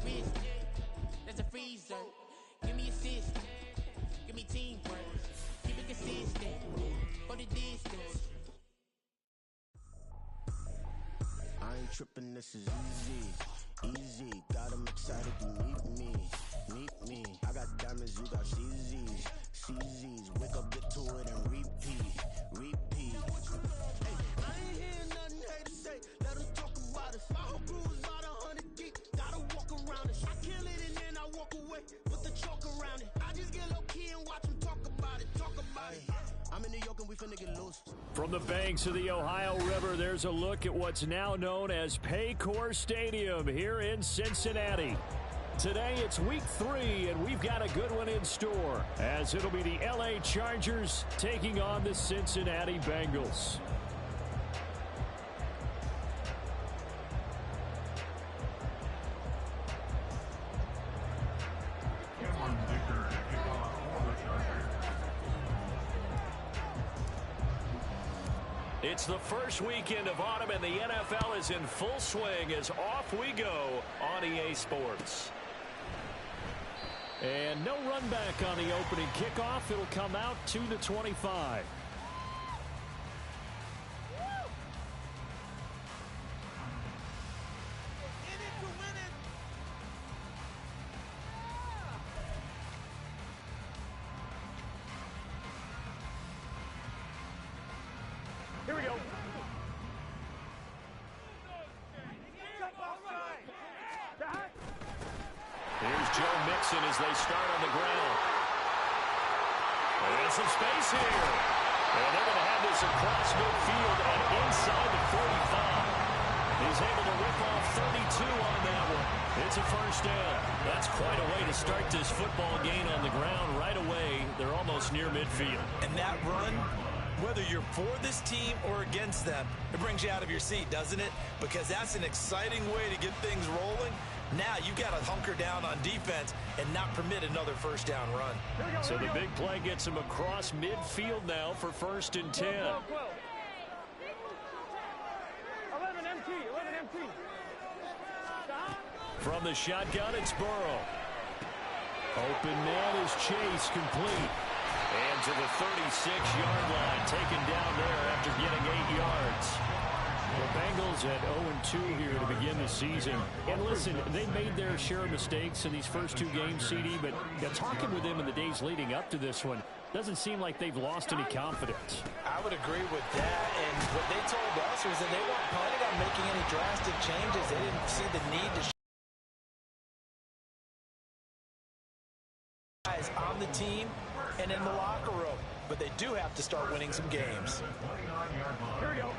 wrist, that's a freezer. Give me assist, give me teamwork. Keep it consistent, for the distance. I ain't tripping, this is easy. Easy, got 'em excited to meet me. I got diamonds, you got CZs. Wake up, get to it, and repeat. Hey, I ain't hearing nothing hate to say. Let them talk about us. My whole crew is about 100 deep. Gotta walk around it. I kill it and then I walk away. Put the chalk around it. I just get low key and watch them talk about it. I'm in New York and we finna get loose. From the banks of the Ohio River, there's a look at what's now known as Paycor Stadium here in Cincinnati. Today it's week 3, and we've got a good one in store, as it'll be the LA Chargers taking on the Cincinnati Bengals. It's the first weekend of autumn, and the NFL is in full swing as off we go on EA Sports. And no run back on the opening kickoff. It'll come out to the 25. Here we go. Here's Joe Mixon as they start on the ground. And some space here. And they're going to have this across midfield and inside the 45. He's able to rip off 32 on that one. It's a first down. That's quite a way to start this football game on the ground right away. They're almost near midfield. And that run, whether you're for this team or against them, it brings you out of your seat, doesn't it? Because that's an exciting way to get things rolling. Now you've got to hunker down on defense and not permit another first down run. So the big play gets him across midfield now for 1st and 10. 11 MT. From the shotgun, it's Burrow. Open man is Chase, complete. And to the 36-yard line, taken down there after getting 8 yards. The Bengals at 0-2 here to begin the season. And listen, they made their share of mistakes in these first 2 games, CD, but talking with them in the days leading up to this one, doesn't seem like they've lost any confidence. I would agree with that, and what they told us was that they weren't planning on making any drastic changes. They didn't see the need to guys on the team and in the locker room, but they do have to start winning some games. Here we go.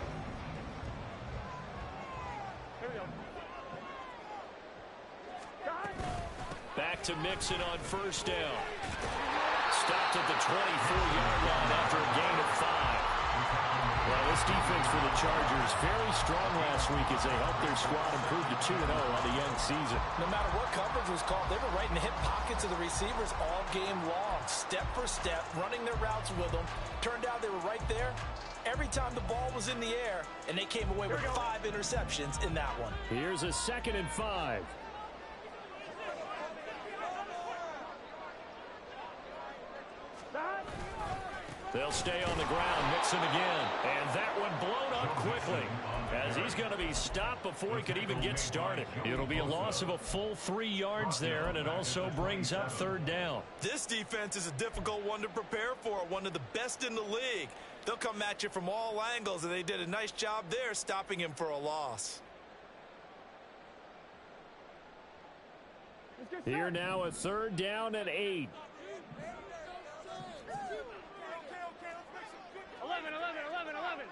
Back to Mixon on first down. Stopped at the 24-yard line after a gain of 5. Well, this defense for the Chargers very strong last week as they helped their squad improve to 2-0 on the young season. No matter what coverage was called, they were right in the hip pockets of the receivers all game long, step for step, running their routes with them. Turned out they were right there every time the ball was in the air, and they came away with 5 interceptions in that one. Here's a 2nd and 5. They'll stay on the ground. Mixon again. And that one blown up quickly as he's going to be stopped before he could even get started. It'll be a loss of a full 3 yards there, and it also brings up 3rd down. This defense is a difficult one to prepare for, one of the best in the league. They'll come at you from all angles, and they did a nice job there stopping him for a loss. Here now a 3rd down and 8. 11.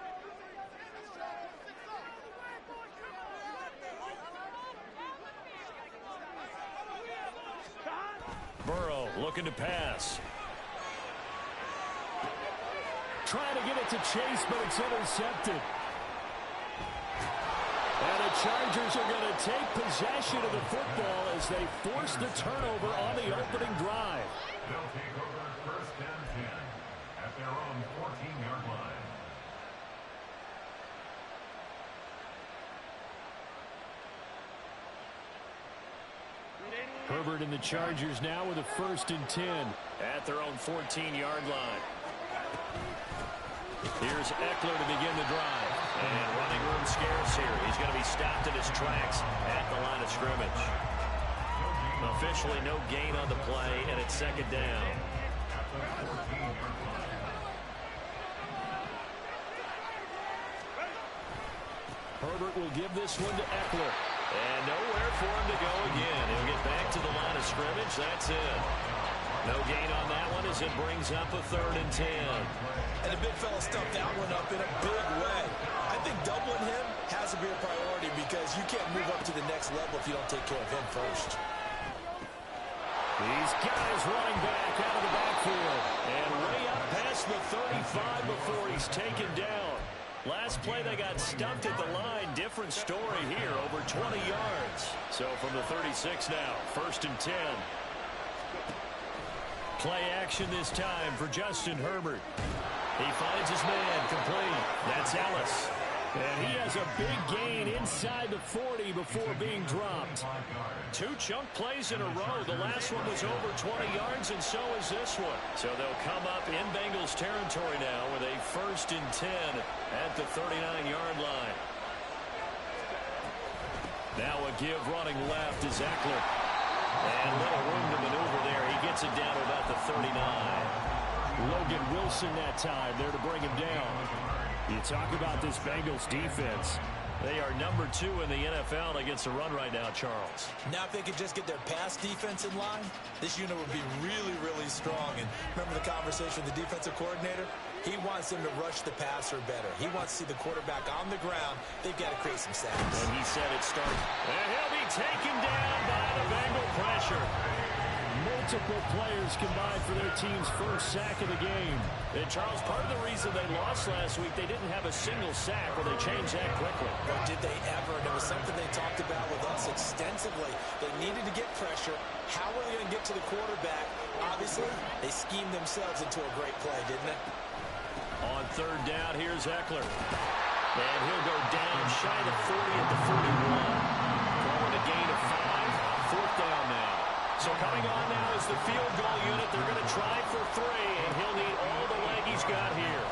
Burrow looking to pass. Trying to get it to Chase, but it's intercepted. And the Chargers are going to take possession of the football as they force the turnover on the opening drive. They'll take over 1st and 10 at their own 14-yard line. Herbert and the Chargers now with a 1st and 10 at their own 14-yard line. Here's Eckler to begin the drive. And running room scarce here. He's going to be stopped in his tracks at the line of scrimmage. Officially no gain on the play, and it's 2nd down. Herbert will give this one to Eckler. And nowhere for him to go again. He'll get back to the line of scrimmage. That's it. No gain on that one as it brings up a 3rd and 10. And the big fella stuffed that one up in a big way. I think doubling him has to be a priority because you can't move up to the next level if you don't take care of him first. These guys running back out of the backfield. And way up past the 35 before he's taken down. Last play they got stumped at the line. Different story here, over 20 yards. So from the 36 now, 1st and 10. Play action this time for Justin Herbert. He finds his man complete. That's Ellis. And he has a big gain inside the 40 before being dropped. 2 chunk plays in a row. The last one was over 20 yards, and so is this one. So they'll come up in Bengals territory now with a 1st and 10 at the 39-yard line. Now a give running left is Eckler. And little room to maneuver there. He gets it down to about the 39. Logan Wilson that time there to bring him down. You talk about this Bengals defense. They are number 2 in the NFL against the run right now, Charles. Now if they could just get their pass defense in line, this unit would be really, really strong. And remember the conversation with the defensive coordinator? He wants them to rush the passer better. He wants to see the quarterback on the ground. They've got to create some sacks. And he said it started. And he'll be taken down by the Bengal pressure. Multiple players combined for their team's 1st sack of the game. And Charles, part of the reason they lost last week, they didn't have a single sack. Well, they changed that quickly. But did they ever? And it was something they talked about with us extensively. They needed to get pressure. How are they going to get to the quarterback? Obviously, they schemed themselves into a great play, didn't they? On 3rd down, here's Eckler. And he'll go down shy of 40 at the 41. Calling a gain of 5. 4th down now. So coming on now is the field goal unit. They're going to try for 3, and he'll need all the leg he's got here.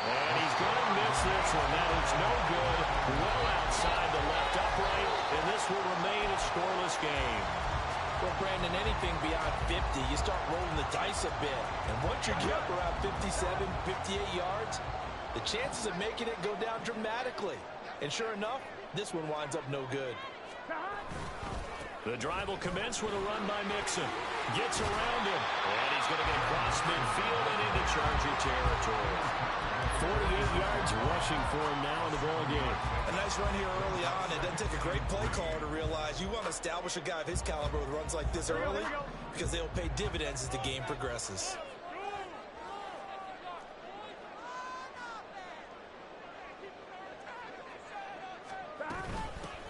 And he's going to miss this one. That is no good. Well outside the left upright, and this will remain a scoreless game. Well, Brandon, anything beyond 50, you start rolling the dice a bit. And once you get up around 57, 58 yards, the chances of making it go down dramatically. And sure enough, this one winds up no good. The drive will commence with a run by Mixon. Gets around him. And he's going to get across midfield and into Charger territory. 48 yards rushing for him now in the ball game. A nice run here early on. It doesn't take a great play caller to realize you want to establish a guy of his caliber with runs like this early because they'll pay dividends as the game progresses.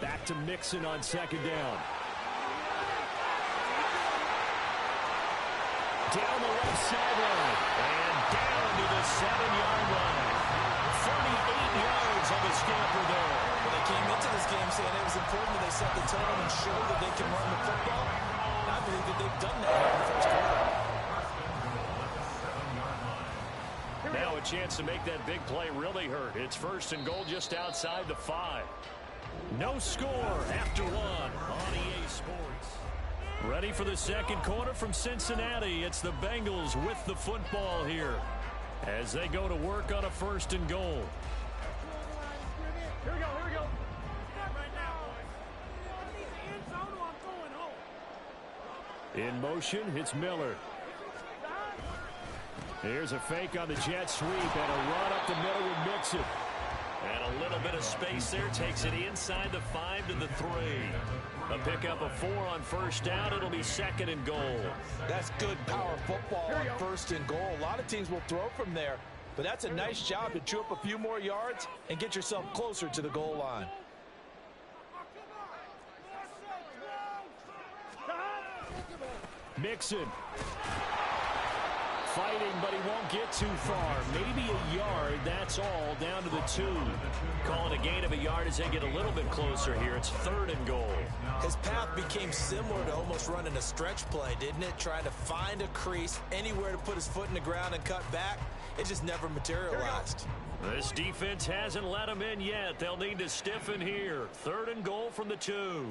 Back to Mixon on 2nd down. Down the left sideline. And down to the 7-yard line. 38 yards of a scamper there. Well, they came into this game saying it was important that they set the tone and show that they can run the football. And I believe that they've done that in the first quarter. Now a chance to make that big play really hurt. It's 1st and goal just outside the 5. No score after 1 on EA Sports. Ready for the 2nd quarter from Cincinnati. It's the Bengals with the football here as they go to work on a 1st and goal. Here we go. In motion, it's Miller. Here's a fake on the jet sweep and a run up the middle with Mixon. And a little bit of space there takes it inside the 5 to the 3. A pickup of 4 on 1st down. It'll be 2nd and goal. That's good power football on 1st and goal. A lot of teams will throw from there, but that's a nice job to chew up a few more yards and get yourself closer to the goal line. Mixon. fighting, but he won't get too far. Maybe a yard, that's all, down to the 2. Calling a gain of a yard as they get a little bit closer here. It's 3rd and goal. His path became similar to almost running a stretch play, didn't it? Trying to find a crease, anywhere to put his foot in the ground and cut back. It just never materialized. This defense hasn't let him in yet. They'll need to stiffen here. 3rd and goal from the 2.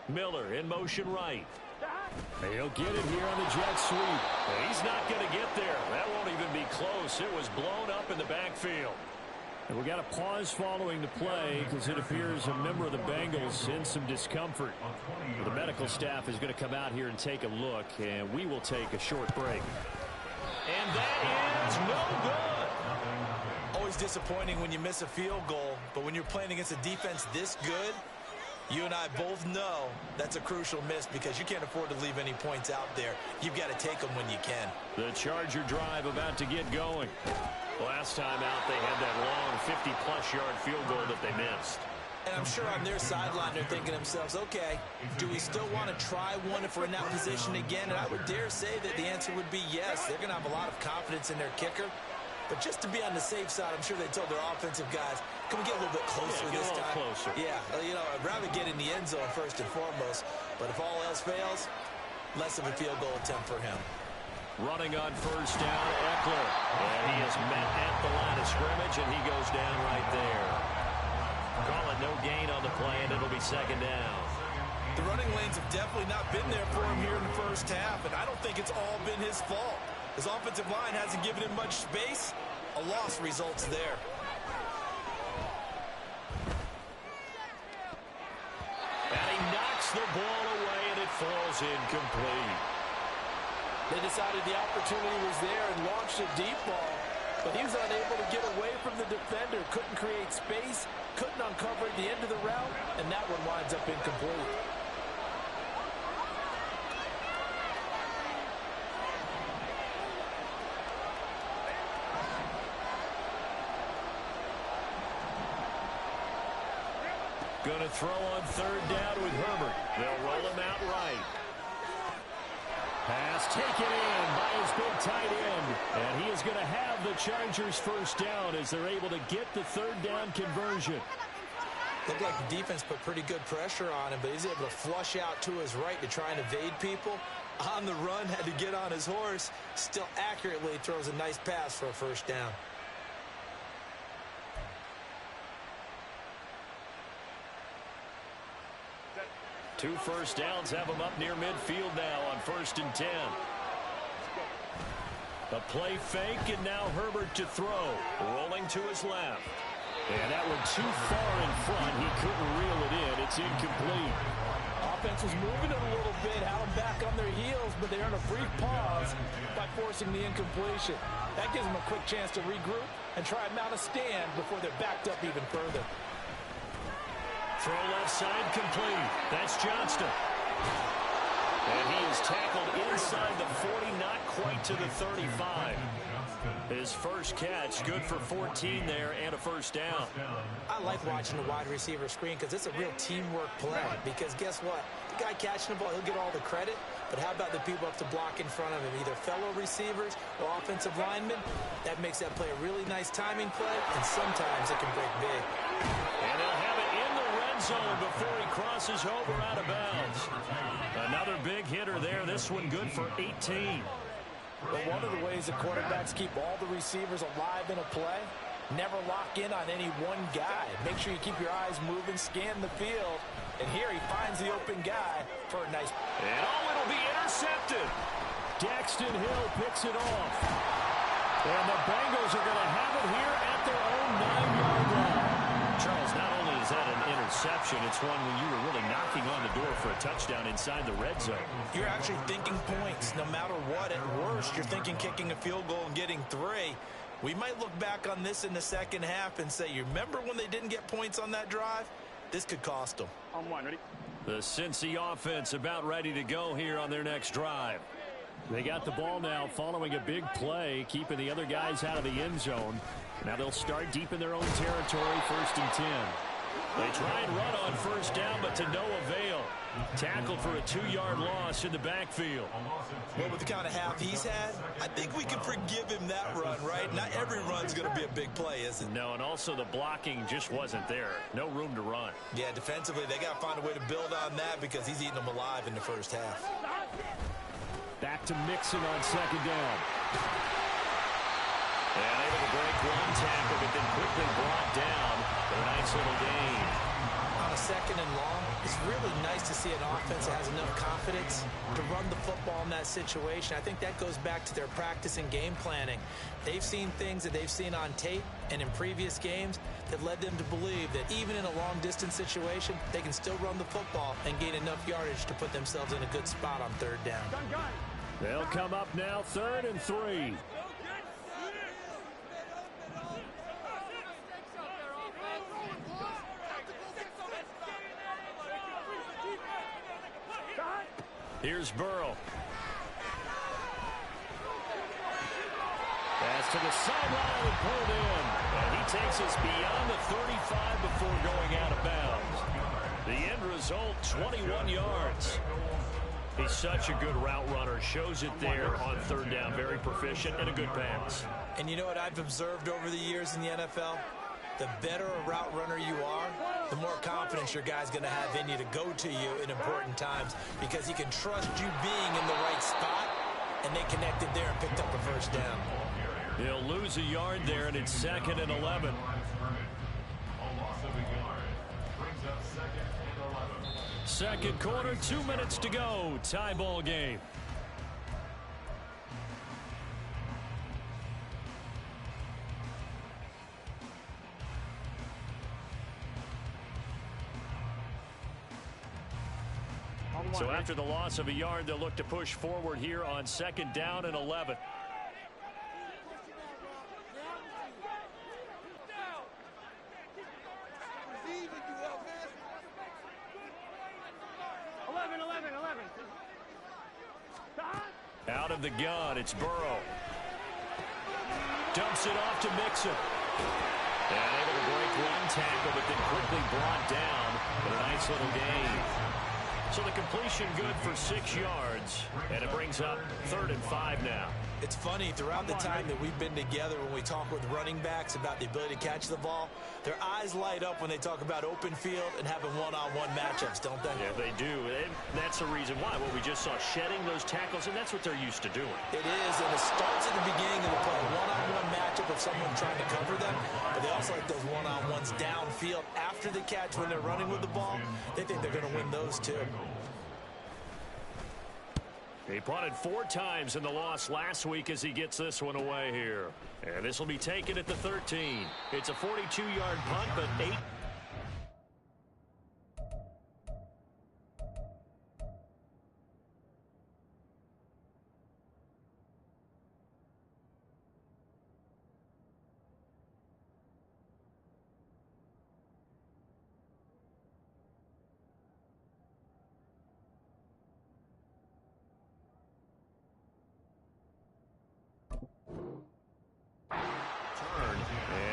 Miller in motion right. He'll get it here on the jet sweep. He's not going to get there. That won't even be close. It was blown up in the backfield. And we got a pause following the play because it appears a member of the Bengals in some discomfort. The medical staff is going to come out here and take a look, and we will take a short break. And that is no good. Always disappointing when you miss a field goal, but when you're playing against a defense this good, you and I both know that's a crucial miss because you can't afford to leave any points out there. You've got to take them when you can. The Charger drive about to get going. Last time out, they had that long 50-plus yard field goal that they missed. And I'm sure on their sideline they're thinking to themselves, okay, do we still want to try one if we're in that position again? And I would dare say that the answer would be yes. They're going to have a lot of confidence in their kicker. But just to be on the safe side, I'm sure they told their offensive guys, can we get a little bit closer this time? Closer. Yeah, you know, I'd rather get in the end zone first and foremost. But if all else fails, less of a field goal attempt for him. Running on first down, Eckler. And he is met at the line of scrimmage, and he goes down right there. Call it no gain on the play, and it'll be 2nd down. The running lanes have definitely not been there for him here in the first half, and I don't think it's all been his fault. His offensive line hasn't given him much space. A loss results there. And he knocks the ball away, and it falls incomplete. They decided the opportunity was there and launched a deep ball, but he was unable to get away from the defender, couldn't create space, couldn't uncover at the end of the route, and that one winds up incomplete. Going to throw on 3rd down with Herbert. They'll roll him out right. Pass taken in by his big tight end. And he is going to have the Chargers first down as they're able to get the 3rd down conversion. Looked like the defense put pretty good pressure on him, but he's able to flush out to his right to try and evade people. On the run, had to get on his horse. Still accurately throws a nice pass for a first down. Two first downs have him up near midfield now on 1st and 10. A play fake, and now Herbert to throw. Rolling to his left. And that one too far in front. He couldn't reel it in. It's incomplete. Offense was moving it a little bit, had them back on their heels, but they earned a brief pause by forcing the incompletion. That gives them a quick chance to regroup and try and mount a stand before they're backed up even further. Throw left side complete. That's Johnston. And he is tackled inside the 40, not quite to the 35. His first catch, good for 14 there and a first down. I like watching the wide receiver screen because it's a real teamwork play. Because guess what? The guy catching the ball, he'll get all the credit. But how about the people up to block in front of him, either fellow receivers or offensive linemen? That makes that play a really nice timing play, and sometimes it can break big. And they'll have it in the red zone before he crosses over out of bounds. Another big hitter there. This one good for 18. But one of the ways the quarterbacks keep all the receivers alive in a play, never lock in on any one guy. Make sure you keep your eyes moving, scan the field. And here he finds the open guy for a nice... And it'll be intercepted. Daxton Hill picks it off. And the Bengals are going to have it here at their own 9-yard line. Charles, not only is that an interception, it's one when you were really knocking on the door for a touchdown inside the red zone. You're actually thinking points no matter what. At worst, you're thinking kicking a field goal and getting 3. We might look back on this in the second half and say, you remember when they didn't get points on that drive? This could cost them. On one, ready? The Cincy offense about ready to go here on their next drive. They got the ball now following a big play, keeping the other guys out of the end zone. Now they'll start deep in their own territory, 1st and 10. They try and run on first down, but to no avail. Tackled for a 2-yard loss in the backfield. Well, with the kind of half he's had, I think we can forgive him that run, right? Not every run's going to be a big play, is it? No, and also the blocking just wasn't there. No room to run. Yeah, defensively, they got to find a way to build on that because he's eating them alive in the first half. Back to Mixon on second down. And able to break one tackle, but then quickly brought down for a nice little gain. On a second and long, it's really nice to see an offense that has enough confidence to run the football in that situation. I think that goes back to their practice and game planning. They've seen things that they've seen on tape and in previous games that led them to believe that even in a long-distance situation, they can still run the football and gain enough yardage to put themselves in a good spot on third down. They'll come up now, 3rd and 3. Here's Burrow. Pass to the sideline and pulled in. And he takes us beyond the 35 before going out of bounds. The end result, 21 yards. He's such a good route runner. Shows it there on third down. Very proficient and a good pass. And you know what I've observed over the years in the NFL? The better a route runner you are, the more confidence your guy's going to have in you to go to you in important times because he can trust you being in the right spot, and they connected there and picked up a first down. He'll lose a yard there, and it's 2nd and 11. Second quarter, 2 minutes to go. Tie ball game. So after the loss of a yard, they'll look to push forward here on 2nd down and 11. Out of the gun, it's Burrow. Dumps it off to Mixon. And able to break one tackle, but then quickly brought down with a nice little gain. So the completion good for 6 yards, and it brings up 3rd and 5 now. It's funny, throughout the time that we've been together, when we talk with running backs about the ability to catch the ball, their eyes light up when they talk about open field and having one-on-one matchups, don't they? Yeah, they do. And that's the reason why. Well, we just saw shedding those tackles, and that's what they're used to doing. It is, and it starts at the beginning of the play. One-on-one matchup of someone trying to cover them, but they also like those one-on-ones downfield after the catch when they're running with the ball. They think they're going to win those too. He punted 4 times in the loss last week as he gets this one away here. And this will be taken at the 13. It's a 42-yard punt, but 8.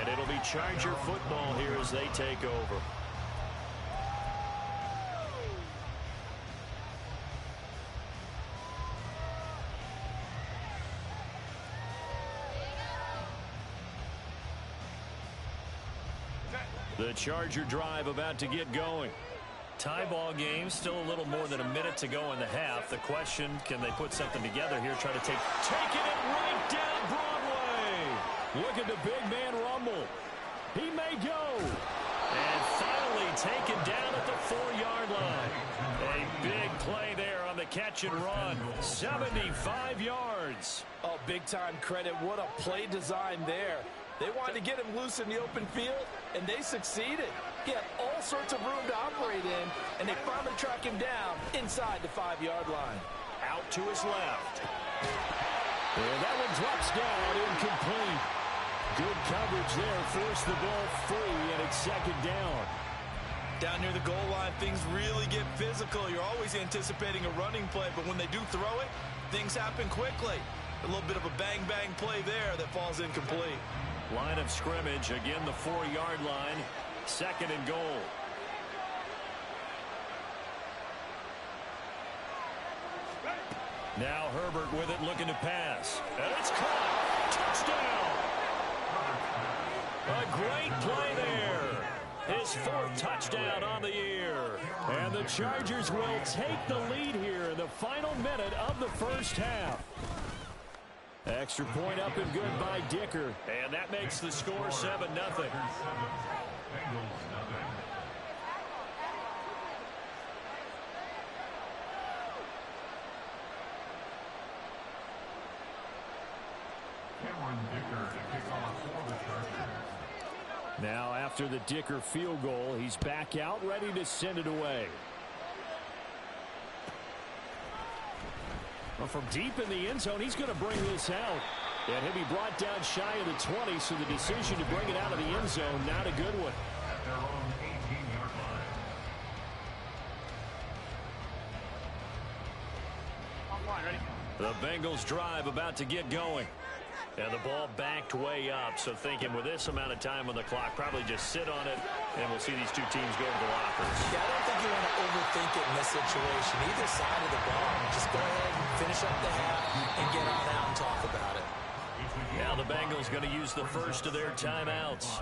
And it'll be Charger football here as they take over. The Charger drive about to get going. Tie ball game, still a little more than a minute to go in the half. The question, can they put something together here, try to taking it right down Broadway. Look at the big man rumble. He may go. And finally taken down at the 4-yard line. A big play there on the catch and run. 75 yards. Oh, big-time credit. What a play design there. They wanted to get him loose in the open field, and they succeeded. He had all sorts of room to operate in, and they finally track him down inside the 5-yard line. Out to his left. And that one drops down, incomplete. Good coverage there. Forced the ball free, and it's 2nd down. Down near the goal line, things really get physical. You're always anticipating a running play, but when they do throw it, things happen quickly. A little bit of a bang-bang play there that falls incomplete. Line of scrimmage, again the 4-yard line, 2nd and goal. Now Herbert with it, looking to pass. And it's caught. Touchdown. A great play there. His 4th touchdown on the year. And the Chargers will take the lead here in the final minute of the first half. Extra point up and good by Dicker. And that makes the score 7-0. Now after the Dicker field goal, he's back out, ready to send it away. Well, from deep in the end zone, he's going to bring this out. And he'll be brought down shy of the 20, so the decision to bring it out of the end zone, not a good one. At their own 18-yard line. The Bengals drive about to get going. And the ball backed way up, so thinking with this amount of time on the clock, probably just sit on it, and we'll see these two teams go to the lockers. Yeah, I don't think you want to overthink it in this situation. Either side of the ball, just go ahead and finish up the half and get on out and talk about it. Now the Bengals going to use the first of their timeouts,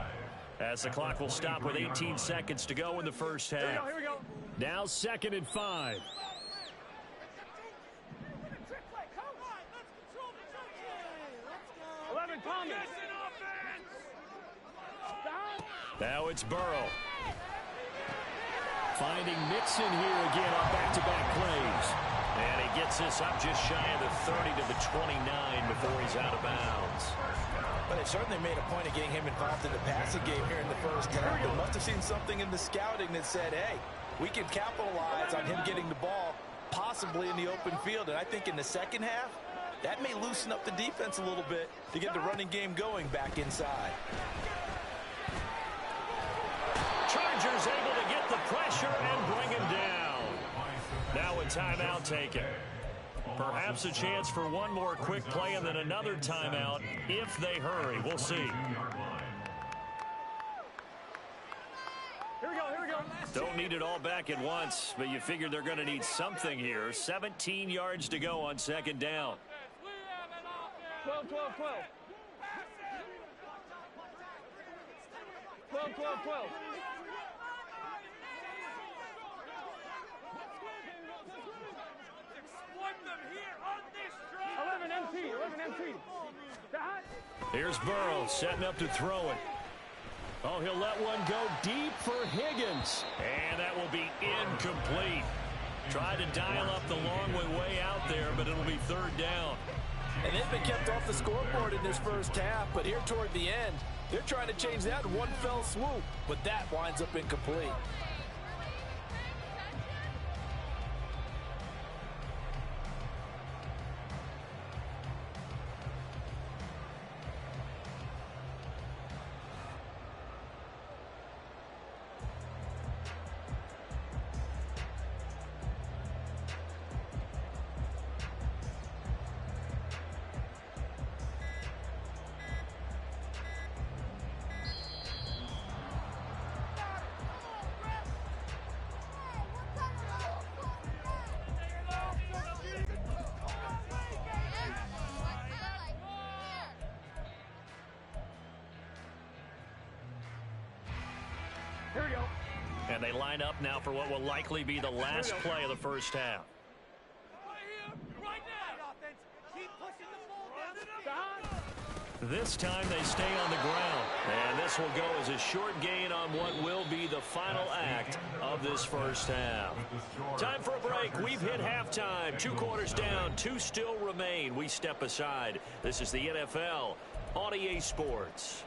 as the clock will stop with 18 seconds to go in the first half. Here we go. Now 2nd and 5. Now it's Burrow. Finding Mixon here again on back-to-back plays. And he gets this up just shy of the 30 to the 29 before he's out of bounds. But it certainly made a point of getting him involved in the passing game here in the first half. They must have seen something in the scouting that said, hey, we can capitalize on him getting the ball possibly in the open field. And I think in the second half, that may loosen up the defense a little bit to get the running game going back inside. Chargers able to get the pressure and bring him down. Now a timeout taken. Perhaps a chance for one more quick play and then another timeout if they hurry. We'll see. Here we go. Don't need it all back at once, but you figure they're going to need something here. 17 yards to go on 2nd down. 12. 11 MT. Here's Burrow setting up to throw it. Oh, he'll let one go deep for Higgins. And that will be incomplete. Tried to dial up the long way out there, but it'll be 3rd down. And they've been kept off the scoreboard in this first half, but here toward the end, they're trying to change that in one fell swoop, but that winds up incomplete. Here we go. And they line up now for what will likely be the last play of the first half. This time they stay on the ground. And this will go as a short gain on what will be the final act of this first half. Time for a break. We've hit halftime. 2 quarters down. 2 still remain. We step aside. This is the NFL on EA Sports.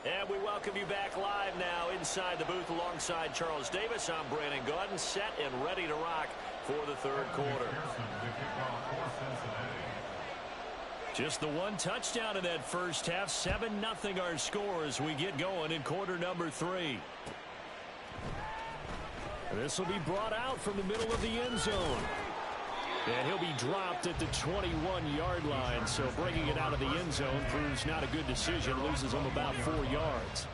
And we welcome you back live now inside the booth alongside Charles Davis. I'm Brandon Gaudin, set and ready to rock for the 3rd quarter. Just the 1 touchdown in that first half. 7-0 our score as we get going in quarter number 3. This will be brought out from the middle of the end zone. And he'll be dropped at the 21-yard line. So bringing it out of the end zone proves not a good decision. Loses him about 4 yards.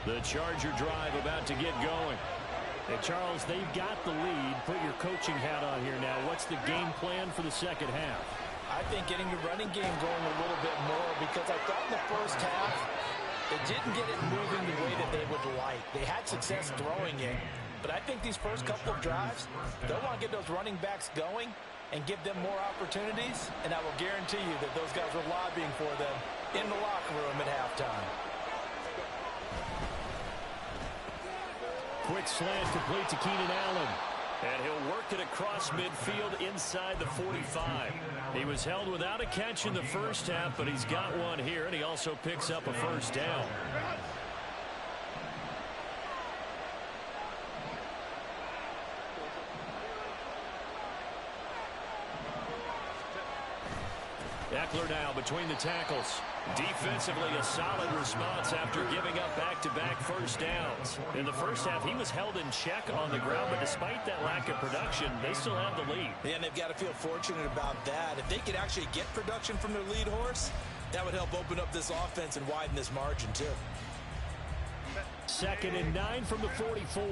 The Charger drive about to get going. And Charles, they've got the lead. Put your coaching hat on here now. What's the game plan for the second half? I think getting the running game going a little bit more, because I thought in the first half they didn't get it moving the way that they would like. They had success throwing it, but I think these first couple of drives, they'll want to get those running backs going and give them more opportunities, and I will guarantee you that those guys were lobbying for them in the locker room at halftime. Quick slant complete to Keenan Allen. And he'll work it across midfield inside the 45. He was held without a catch in the first half, but he's got one here, and he also picks up a first down. Eckler now between the tackles. Defensively, a solid response after giving up back-to-back first downs. In the first half, he was held in check on the ground, but despite that lack of production, they still have the lead. Yeah, and they've got to feel fortunate about that. If they could actually get production from their lead horse, that would help open up this offense and widen this margin, too. 2nd and 9 from the 44.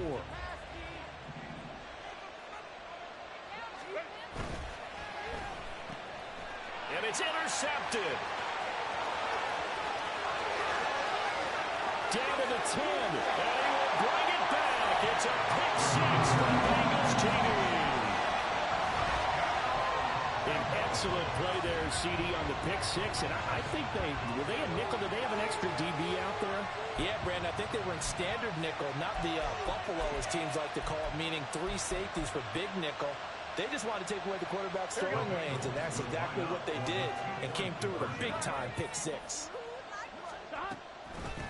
And it's intercepted. Down to the 10. And he will bring it back. It's a pick six from Bengals TV. An excellent play there, CD, on the pick six. And I think were they a nickel? Did they have an extra DB out there? Yeah, Brandon, I think they were in standard nickel, not the buffalo, as teams like to call it, meaning 3 safeties for big nickel. They just wanted to take away the quarterback's throwing lanes, and that's exactly what they did, and came through with a big-time pick six.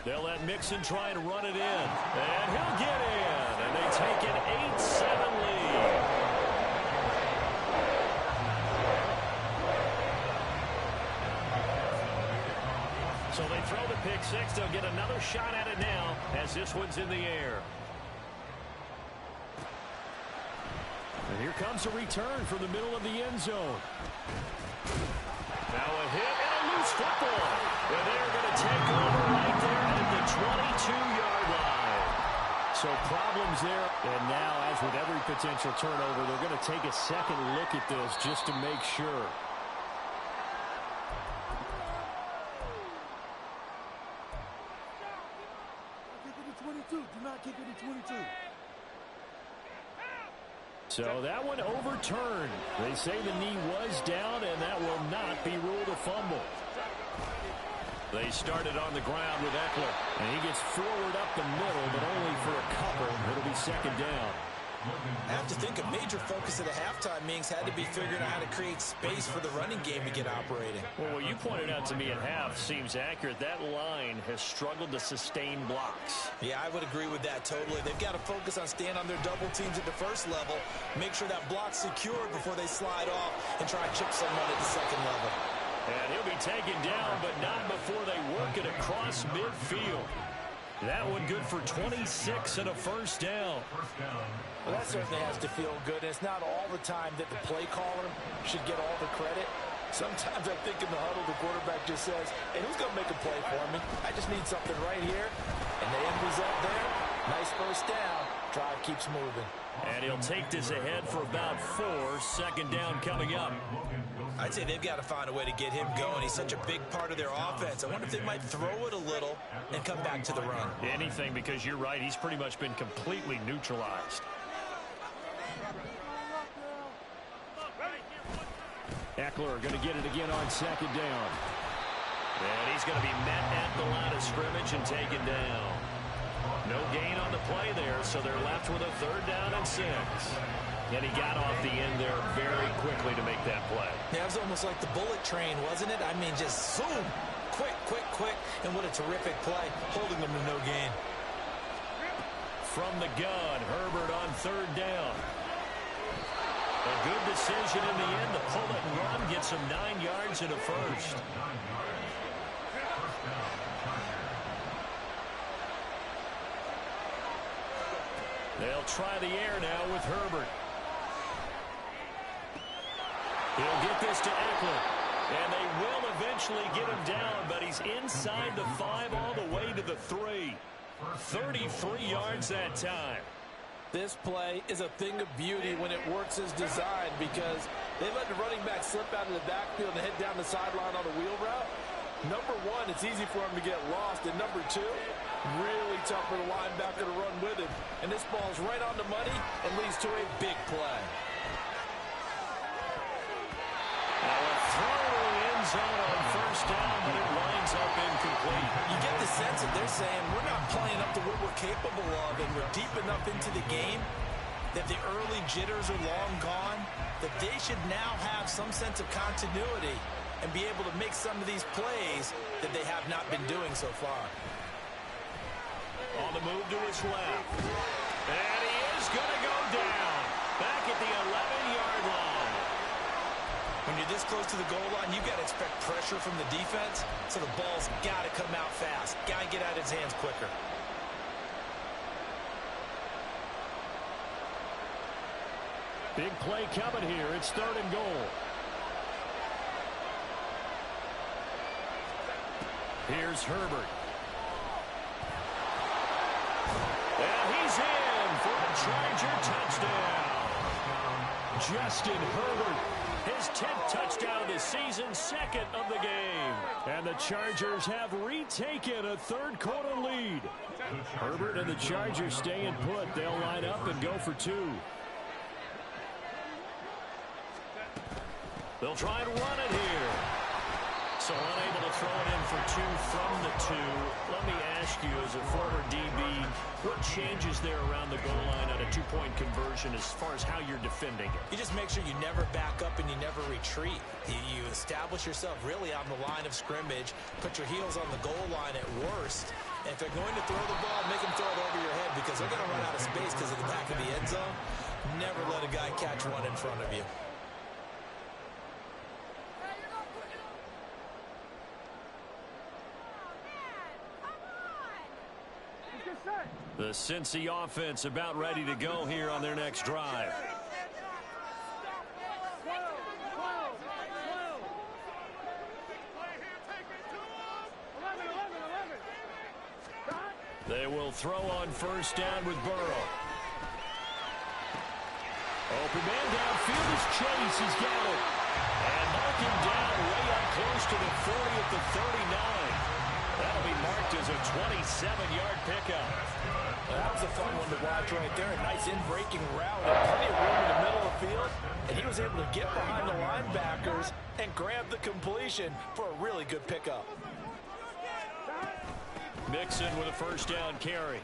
They'll let Mixon try and run it in, and he'll get in, and they take an 8-7 lead. So they throw the pick six. They'll get another shot at it now as this one's in the air. And here comes a return from the middle of the end zone. Now a hit and a loose football. And they're going to take over right there at the 22-yard line. So problems there. And now, as with every potential turnover, they're going to take a second look at this just to make sure. Do not kick it to 22. So that one overturned. They say the knee was down, and that will not be ruled a fumble. They started on the ground with Eckler, and he gets forward up the middle, but only for a couple. It'll be second down. I have to think a major focus at the halftime meetings had to be figuring out how to create space for the running game to get operating. Well, what you pointed out to me at half seems accurate. That line has struggled to sustain blocks. Yeah, I would agree with that totally. They've got to focus on staying on their double teams at the first level, make sure that block's secured before they slide off and try and chip someone at the second level. And he'll be taken down, but not before they work it across midfield. That one good for 26 and a first down. Well, that certainly has to feel good. And it's not all the time that the play caller should get all the credit. Sometimes I think in the huddle, the quarterback just says, hey, who's going to make a play for me? I just need something right here. And the end result there, nice first down. Drive keeps moving. And he'll take this ahead for about 4. Second down coming up. I'd say they've got to find a way to get him going. He's such a big part of their offense. I wonder if they might throw it a little and come back to the run. Anything, because you're right. He's pretty much been completely neutralized. Eckler going to get it again on second down. And he's going to be met at the line of scrimmage and taken down. No gain on the play there, so they're left with a 3rd down and 6. And he got off the end there very quickly to make that play. Yeah, it was almost like the bullet train, wasn't it? I mean, just zoom, quick, quick, quick. And what a terrific play, holding them to no gain. from the gun. Herbert on third down. A good decision in the end to pull it and run. Gets him 9 yards and a first. They'll try the air now with Herbert. He'll get this to Eckler. And they will eventually get him down, but he's inside the 5 all the way to the 3. 33 yards that time. This play is a thing of beauty when it works as designed because they let the running back slip out of the backfield and head down the sideline on a wheel route. Number one, it's easy for him to get lost. And number two, really tough for the linebacker to run with him. And this ball's right on the money and leads to a big play. Now a throw to the end zone on first down, but it winds up incomplete. You get the sense that they're saying we're not playing up to what we're capable of, and we're deep enough into the game that the early jitters are long gone, that they should now have some sense of continuity and be able to make some of these plays that they have not been doing so far. On the move to his left. And he is going to go down. Back at the 11-yard line. When you're this close to the goal line, you've got to expect pressure from the defense, so the ball's got to come out fast. Got to get out of his hands quicker. Big play coming here. It's 3rd and goal. Here's Herbert. And he's in for a Charger touchdown. Justin Herbert, his 10th touchdown of the season, 2nd of the game. And the Chargers have retaken a third-quarter lead. Herbert and the Chargers staying put. They'll line up and go for 2. They'll try and run it here. So unable to throw it in for 2 from the 2. Let me ask you, as a former DB, what changes there around the goal line on a 2-point conversion as far as how you're defending it? You just make sure you never back up and you never retreat. You establish yourself really on the line of scrimmage, put your heels on the goal line at worst. And if they're going to throw the ball, make them throw it over your head because they're going to run out of space because of the back of the end zone. Never let a guy catch one in front of you. The Cincy offense about ready to go here on their next drive. They will throw on first down with Burrow. Open man downfield is Chase. He's got it. And mark him down way up close to the 40 at the 39. That'll be marked as a 27-yard pickup. That was a fun one to watch right there. A nice in-breaking route and plenty of room in the middle of the field. And he was able to get behind the linebackers and grab the completion for a really good pickup. Mixon with a first down carry.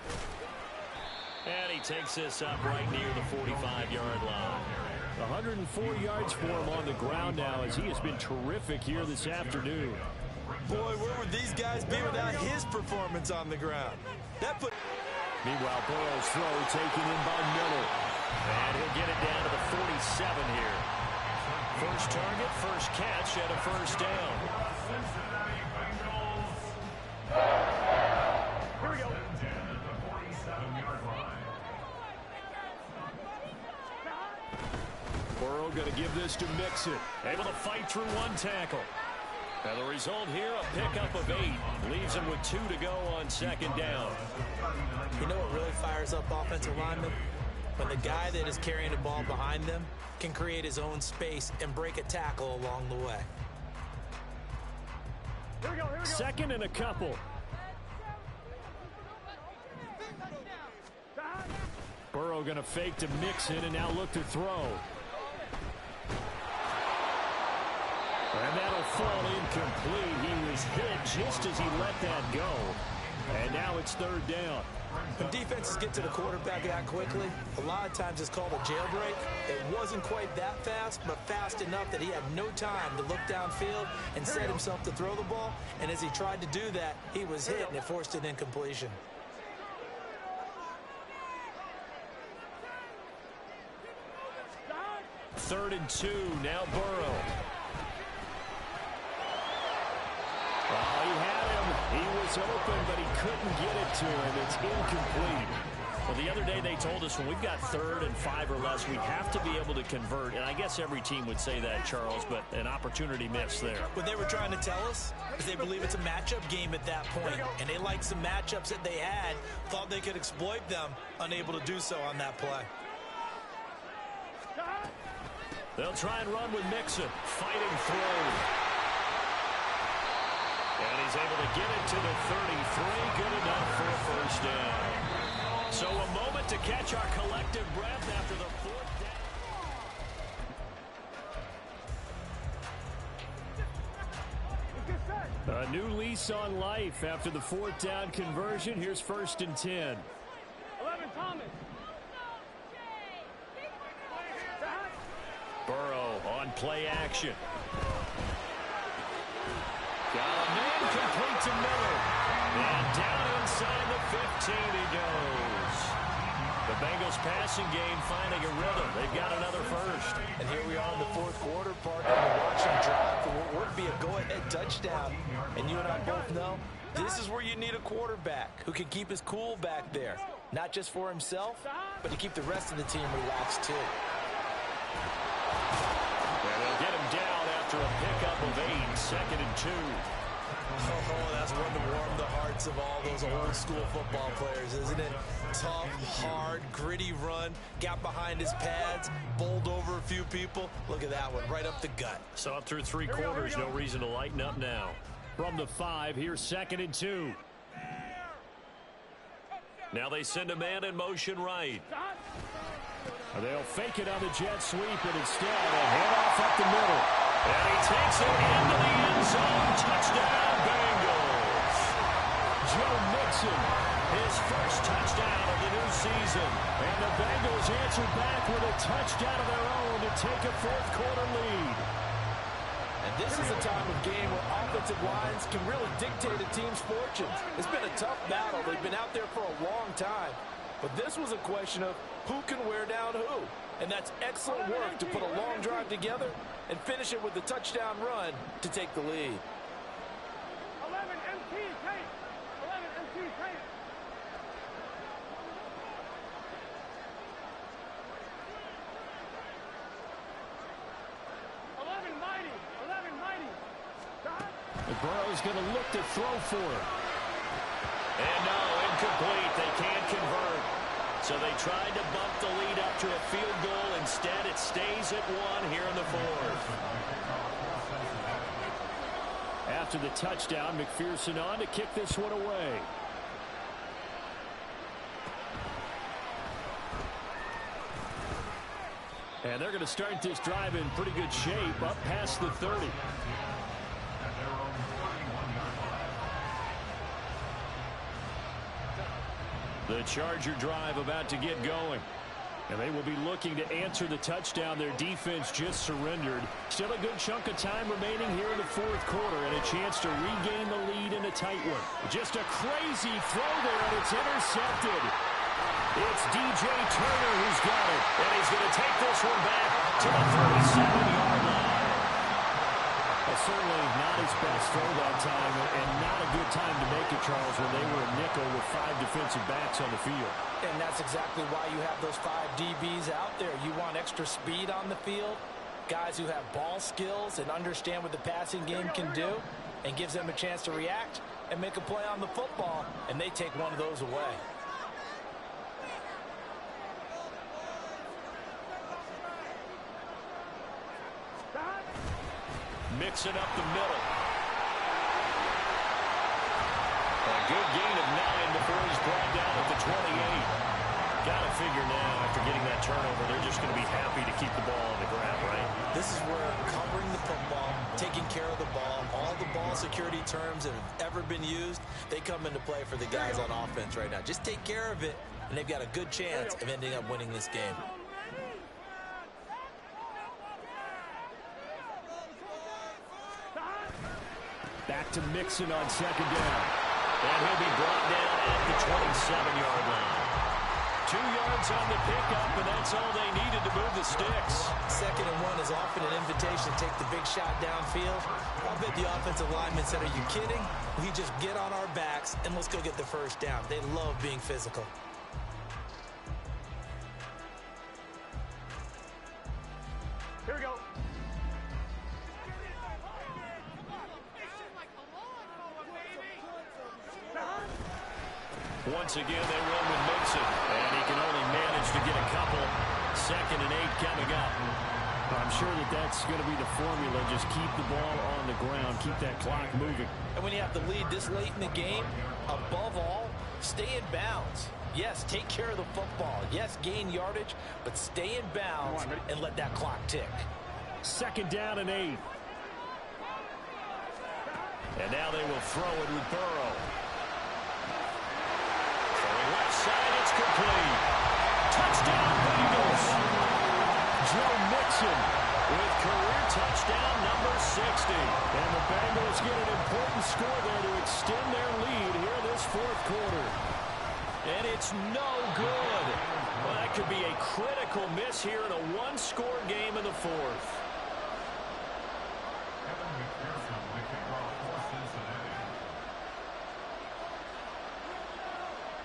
And he takes this up right near the 45-yard line. 104 yards for him on the ground now as he has been terrific here this afternoon. Boy, where would these guys be without his performance on the ground? Meanwhile, Burrow's throw taken in by Miller. And he'll get it down to the 47 here. First target, first catch, and a first down. Here we go. The 47-yard line. Burrow going to give this to Mixon. Able to fight through one tackle. And the result here, a pickup of 8. Leaves him with 2 to go on second down. You know what really fires up offensive linemen? When the guy that is carrying the ball behind them can create his own space and break a tackle along the way. Here we go, here we go. 2nd and a couple. Burrow going to fake to Mixon and now look to throw. And that'll fall incomplete. He was hit just as he let that go. And now it's 3rd down. When defenses get to the quarterback that quickly, a lot of times it's called a jailbreak. It wasn't quite that fast, but fast enough that he had no time to look downfield and set himself to throw the ball. And as he tried to do that, he was hit and it forced an incompletion. 3rd and 2. Now Burrow. Oh, he had him. He was open, but he couldn't get it to him. It's incomplete. Well, the other day they told us when we've got 3rd and 5 or less, we have to be able to convert. And I guess every team would say that, Charles, but an opportunity missed there. What they were trying to tell us is they believe it's a matchup game at that point. And they liked some matchups that they had, thought they could exploit them, unable to do so on that play. They'll try and run with Mixon, fighting through. And he's able to get it to the 33. Good enough for a first down. So a moment to catch our collective breath after the 4th down. A new lease on life after the 4th down conversion. Here's 1st and 10. 11, Thomas. Burrow on play action. Got a man complete to Miller. And down inside the 15 he goes. The Bengals passing game finding a rhythm. They've got another first. And here we are in the 4th quarter, partner. We're watching drive for what would be a go-ahead touchdown. And you and I both know this is where you need a quarterback who can keep his cool back there. Not just for himself, but to keep the rest of the team relaxed too. And they'll get him down after a pickup of 8. 2nd and 2. Oh, that's one to warm the hearts of all those old school football players, isn't it? Tough, hard, gritty run, got behind his pads, bowled over a few people. Look at that one, right up the gut. Saw it through 3 quarters, no reason to lighten up now. From the 5, here's 2nd and 2. Now they send a man in motion right. They'll fake it on the jet sweep, and instead a handoff up the middle. And he takes it into the end zone. Touchdown, Bengals. Joe Mixon, his first touchdown of the new season. And the Bengals answer back with a touchdown of their own to take a 4th quarter lead. And this is a time of game where offensive lines can really dictate a team's fortunes. It's been a tough battle. They've been out there for a long time. But this was a question of who can wear down who. And that's excellent work to put a long drive together and finish it with a touchdown run to take the lead. 11 MT tape. 11 MT tape. 11 mighty. 11 mighty. The Burrow's going to look to throw for it. And no, incomplete. They can't convert. So they tried to bump the lead up to a field goal. Instead, it stays at 1 here in the 4th. After the touchdown, McPherson on to kick this one away. And they're going to start this drive in pretty good shape, up past the 30. The Charger drive about to get going. And they will be looking to answer the touchdown their defense just surrendered. Still a good chunk of time remaining here in the 4th quarter and a chance to regain the lead in a tight one. Just a crazy throw there, and it's intercepted. It's DJ Turner who's got it, and he's going to take this one back to the 37-yard line. Certainly not his best throw that time, and not a good time to make it, Charles, when they were a nickel with 5 defensive backs on the field. And that's exactly why you have those 5 DBs out there. You want extra speed on the field, guys who have ball skills and understand what the passing game can do, and gives them a chance to react and make a play on the football, and they take one of those away. Mixing up the middle. A good gain of 9 before he's brought down at the 28. Got to figure now, after getting that turnover, they're just going to be happy to keep the ball on the ground, right? This is where covering the football, taking care of the ball, all the ball security terms that have ever been used, they come into play for the guys on offense right now. Just take care of it, and they've got a good chance of ending up winning this game. Back to Mixon on 2nd down. And he'll be brought down at the 27-yard line. 2 yards on the pickup, and that's all they needed to move the sticks. 2nd and 1 is often an invitation to take the big shot downfield. I bet the offensive linemen said, are you kidding? We just get on our backs and let's go get the first down. They love being physical. Here we go. Once again, they run with Mixon, and he can only manage to get a couple. 2nd and 8 coming up. I'm sure that's going to be the formula. Just keep the ball on the ground. Keep that clock moving. And when you have the lead this late in the game, above all, stay in bounds. Yes, take care of the football. Yes, gain yardage, but stay in bounds and let that clock tick. 2nd down and 8. And now they will throw it with Burrow. Throwing left side, it's complete. Touchdown, Bengals. Joe Mixon With career touchdown number 60. And the Bengals get an important score there to extend their lead here this 4th quarter. And it's no good. Well, that could be a critical miss here in a one-score game in the 4th.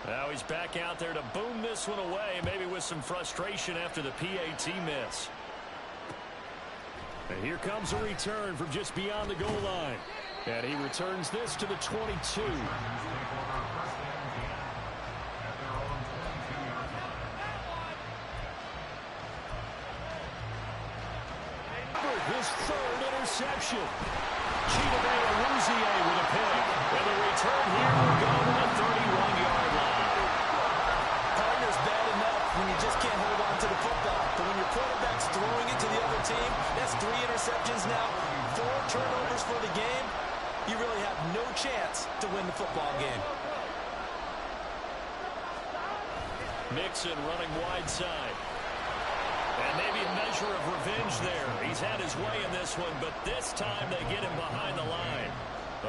Now he's back out there to boom this one away, maybe with some frustration after the PAT miss. And here comes a return from just beyond the goal line. And he returns this to the 22. His 3rd interception. Chidobe Awuzie with a pick. And the return here will go to the 31-yard line. Partner's bad enough when you just can't hold on to the football. But when your quarterback's throwing it to the other team, that's 3 interceptions now, 4 turnovers for the game. You really have no chance to win the football game. Mixon running wide side. And maybe a measure of revenge there. He's had his way in this one, but this time they get him behind the line.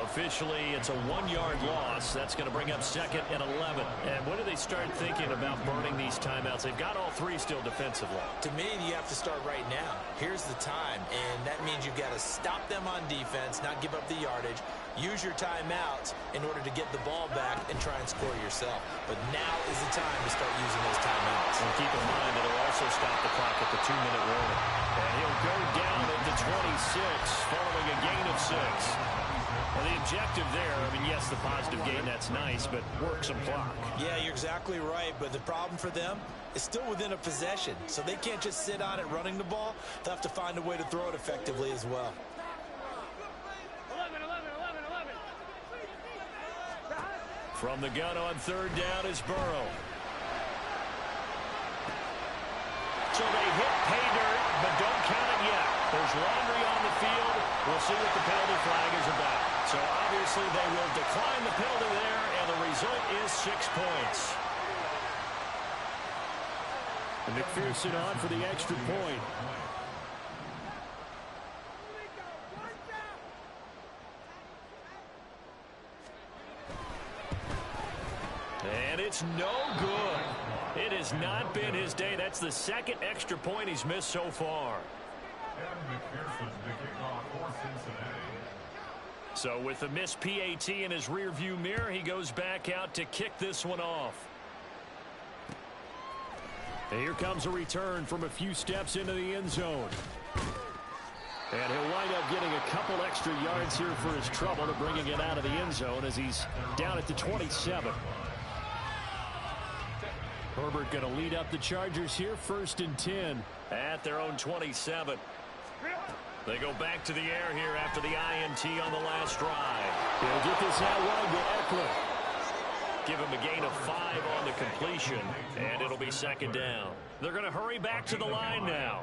Officially, it's a 1-yard loss. That's going to bring up 2nd and 11. And when do they start thinking about burning these timeouts? They've got all 3 still defensively. To me, you have to start right now. Here's the time, and that means you've got to stop them on defense, not give up the yardage. Use your timeouts in order to get the ball back and try and score yourself. But now is the time to start using those timeouts. And keep in mind, it'll also stop the clock at the 2-minute warning. And he'll go down at the 26 following a gain of 6. Well, the objective there, I mean, yes, the positive gain, that's nice, but work some clock. Yeah, you're exactly right, but the problem for them is still within a possession, so they can't just sit on it running the ball. They'll have to find a way to throw it effectively as well. 11, 11, 11, 11. From the gun on 3rd down is Burrow. So they hit pay dirt, but don't count it yet. There's laundry on the field. We'll see what the penalty flag is about. So obviously they will decline the penalty there, and the result is 6 points. And McPherson on for the extra point. And it's no good. It has not been his day. That's the 2nd extra point he's missed so far. So with the missed PAT in his rearview mirror, he goes back out to kick this one off. And here comes a return from a few steps into the end zone. And he'll wind up getting a couple extra yards here for his trouble to bringing it out of the end zone as he's down at the 27. Herbert going to lead up the Chargers here, 1st and 10. At their own 27. They go back to the air here after the INT on the last drive. He'll get this out wide to Eckler. Give him a gain of 5 on the completion, and it'll be 2nd down. They're going to hurry back to the line now.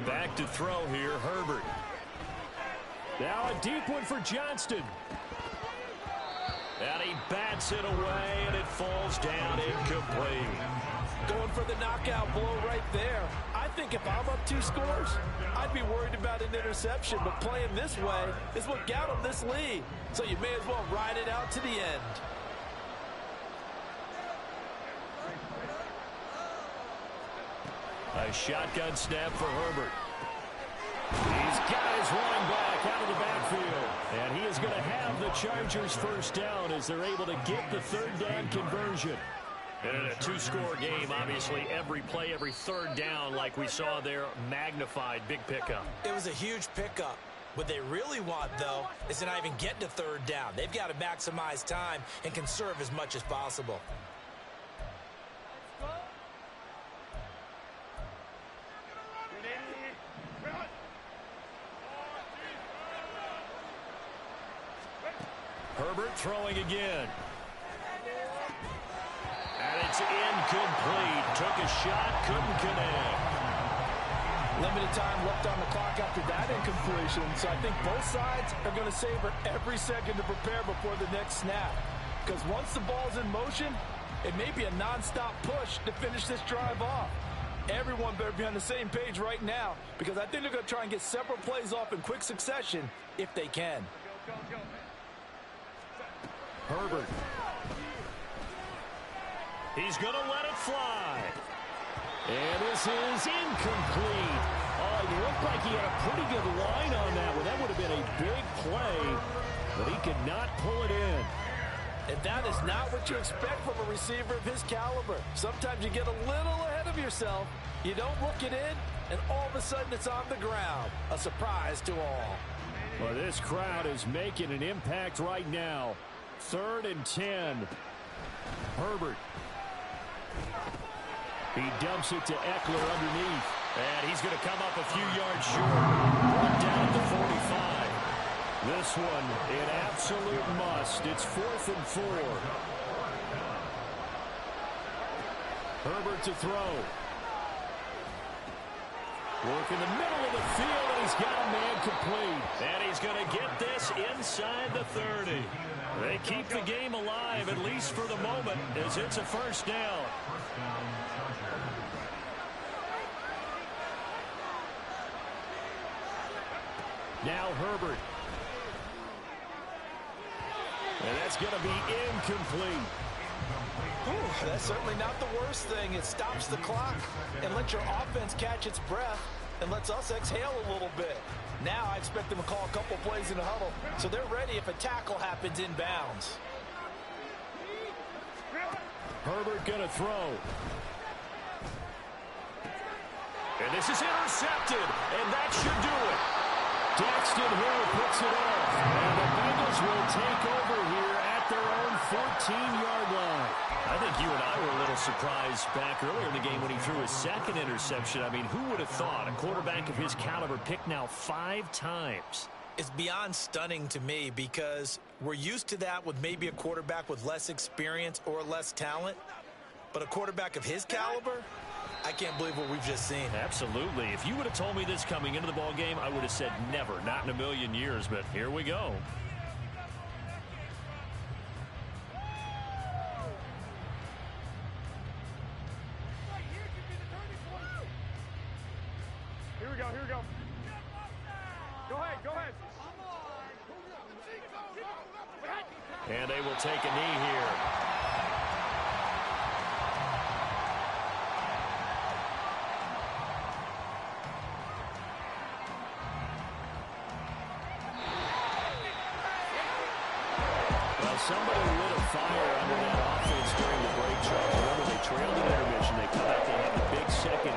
Back to throw here, Herbert. Now a deep one for Johnston. And he bats it away, and it falls down incomplete. Going for the knockout blow right there. I think if I'm up 2 scores, I'd be worried about an interception, but playing this way is what got them this lead. So you may as well ride it out to the end. A shotgun snap for Herbert. He's got his running back out of the backfield. And he is going to have the Chargers first down as they're able to get the third down conversion. And in a two-score game, obviously, every play, every third down, like we saw there, magnified. Big pickup. It was a huge pickup. What they really want, though, is to not even get to third down. They've got to maximize time and conserve as much as possible. Herbert throwing again. And it's incomplete. Took a shot, couldn't connect. Limited time left on the clock after that incompletion, so I think both sides are going to savor every second to prepare before the next snap. Because once the ball's in motion, it may be a nonstop push to finish this drive off. Everyone better be on the same page right now, because I think they're going to try and get several plays off in quick succession if they can. Herbert. He's going to let it fly. And this is incomplete. Oh, it looked like he had a pretty good line on that one. That would have been a big play, but he could not pull it in. And that is not what you expect from a receiver of his caliber. Sometimes you get a little ahead of yourself. You don't look it in, and all of a sudden it's on the ground. A surprise to all. Well, this crowd is making an impact right now. 3rd and 10. Herbert. He dumps it to Eckler underneath. And he's going to come up a few yards short. Brought down at the 45. This one, an absolute must. It's 4th and 4. Herbert to throw. Work in the middle of the field, and he's got a man complete. And he's going to get this inside the 30. They keep the game alive, at least for the moment, as it's a first down. Now Herbert. And that's going to be incomplete. Whew, that's certainly not the worst thing. It stops the clock and lets your offense catch its breath and lets us exhale a little bit. Now I expect them to call a couple plays in a huddle so they're ready if a tackle happens inbounds. Herbert going to throw. And this is intercepted, and that should do it. Daxton Hill puts it off, and the Bengals will take over here at their own 14-yard line. I think you and I were a little surprised back earlier in the game when he threw his second interception. I mean, who would have thought a quarterback of his caliber picked now 5 times? It's beyond stunning to me because we're used to that with maybe a quarterback with less experience or less talent. But a quarterback of his caliber, I can't believe what we've just seen. Absolutely. If you would have told me this coming into the ball game, I would have said never, not in a million years. But here we go. Here we go, here we go. Go ahead, go ahead. And they will take a knee here. Somebody lit a fire under that offense during the break, Charles. Remember, they trailed in intermission. They come out, they have a big second